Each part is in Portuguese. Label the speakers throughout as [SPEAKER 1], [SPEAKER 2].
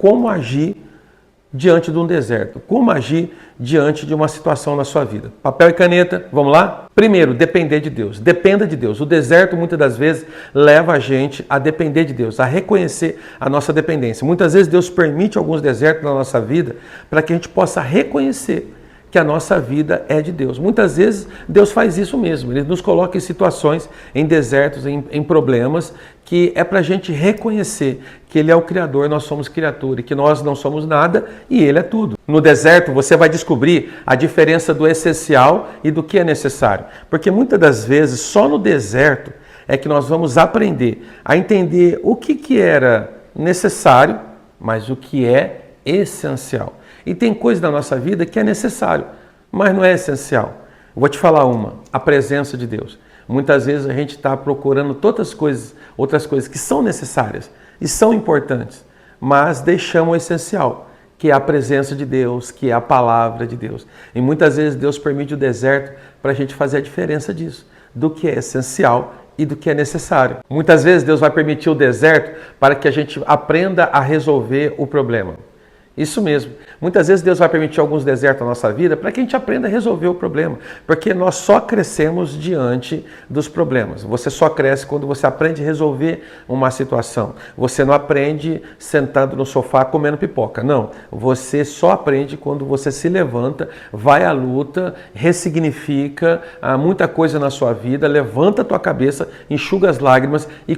[SPEAKER 1] como agir diante de um deserto, como agir diante de uma situação na sua vida. Papel e caneta, vamos lá? Primeiro, depender de Deus. Dependa de Deus. O deserto muitas das vezes leva a gente a depender de Deus, a reconhecer a nossa dependência. Muitas vezes Deus permite alguns desertos na nossa vida para que a gente possa reconhecer que a nossa vida é de Deus. Muitas vezes Deus faz isso mesmo, Ele nos coloca em situações, em desertos, em problemas, que é para a gente reconhecer que Ele é o Criador, nós somos criatura, e que nós não somos nada e Ele é tudo. No deserto você vai descobrir a diferença do essencial e do que é necessário, porque muitas das vezes só no deserto é que nós vamos aprender a entender o que era necessário, mas o que é essencial. E tem coisa da nossa vida que é necessário, mas não é essencial. Eu vou te falar uma, a presença de Deus. Muitas vezes a gente está procurando outras coisas que são necessárias e são importantes, mas deixamos o essencial, que é a presença de Deus, que é a palavra de Deus. E muitas vezes Deus permite o deserto para a gente fazer a diferença disso, do que é essencial e do que é necessário. Muitas vezes Deus vai permitir o deserto para que a gente aprenda a resolver o problema. Isso mesmo. Muitas vezes Deus vai permitir alguns desertos na nossa vida para que a gente aprenda a resolver o problema. Porque nós só crescemos diante dos problemas. Você só cresce quando você aprende a resolver uma situação. Você não aprende sentado no sofá comendo pipoca. Não. Você só aprende quando você se levanta, vai à luta, ressignifica muita coisa na sua vida, levanta a tua cabeça, enxuga as lágrimas e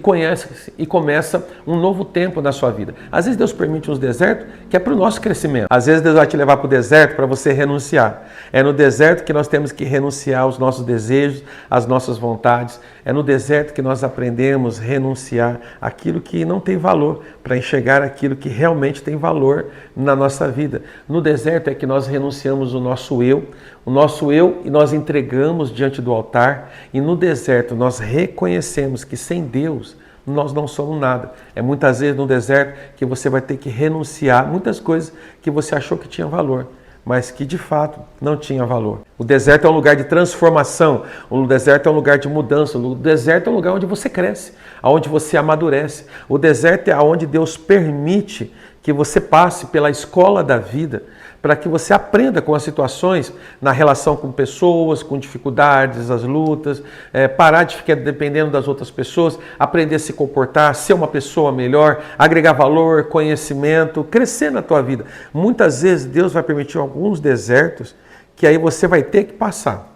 [SPEAKER 1] começa um novo tempo na sua vida. Às vezes Deus permite uns desertos que é para o nosso crescimento. Às vezes Deus vai te levar para o deserto para você renunciar. É no deserto que nós temos que renunciar aos nossos desejos, às nossas vontades. É no deserto que nós aprendemos a renunciar aquilo que não tem valor, para enxergar aquilo que realmente tem valor na nossa vida. No deserto é que nós renunciamos o nosso eu e nós entregamos diante do altar. E no deserto nós reconhecemos que sem Deus nós não somos nada. É muitas vezes no deserto que você vai ter que renunciar a muitas coisas que você achou que tinha valor, mas que de fato não tinha valor. O deserto é um lugar de transformação, o deserto é um lugar de mudança, o deserto é um lugar onde você cresce, onde você amadurece. O deserto é onde Deus permite que você passe pela escola da vida, para que você aprenda com as situações na relação com pessoas, com dificuldades, as lutas, parar de ficar dependendo das outras pessoas, aprender a se comportar, ser uma pessoa melhor, agregar valor, conhecimento, crescer na tua vida. Muitas vezes Deus vai permitir alguns desertos que aí você vai ter que passar.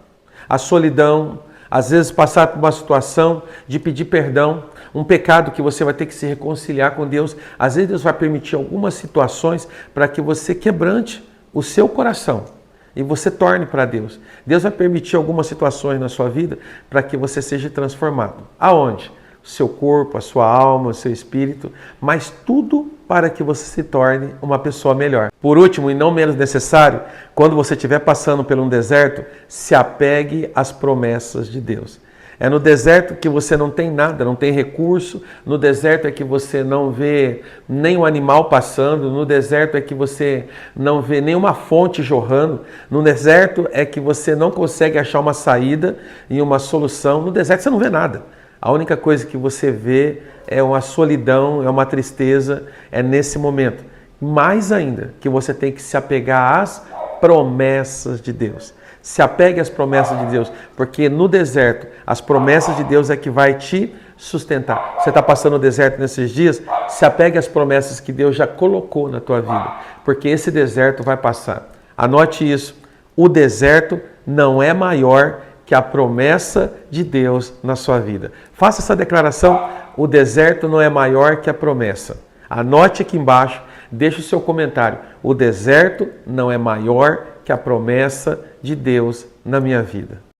[SPEAKER 1] A solidão, às vezes passar por uma situação de pedir perdão, um pecado que você vai ter que se reconciliar com Deus. Às vezes Deus vai permitir algumas situações para que você quebrante o seu coração e você torne para Deus. Deus vai permitir algumas situações na sua vida para que você seja transformado. Aonde? O seu corpo, a sua alma, o seu espírito, mas tudo para que você se torne uma pessoa melhor. Por último, e não menos necessário, quando você estiver passando por um deserto, se apegue às promessas de Deus. É no deserto que você não tem nada, não tem recurso. No deserto é que você não vê nenhum animal passando. No deserto é que você não vê nenhuma fonte jorrando. No deserto é que você não consegue achar uma saída e uma solução. No deserto você não vê nada. A única coisa que você vê é uma solidão, é uma tristeza, é nesse momento. Mais ainda, que você tem que se apegar às promessas de Deus. Se apegue às promessas de Deus, porque no deserto, as promessas de Deus é que vai te sustentar. Você está passando o deserto nesses dias, se apegue às promessas que Deus já colocou na tua vida, porque esse deserto vai passar. Anote isso, o deserto não é maior que a promessa de Deus na sua vida. Faça essa declaração, o deserto não é maior que a promessa. Anote aqui embaixo, deixe o seu comentário, o deserto não é maior que a promessa de Deus na minha vida.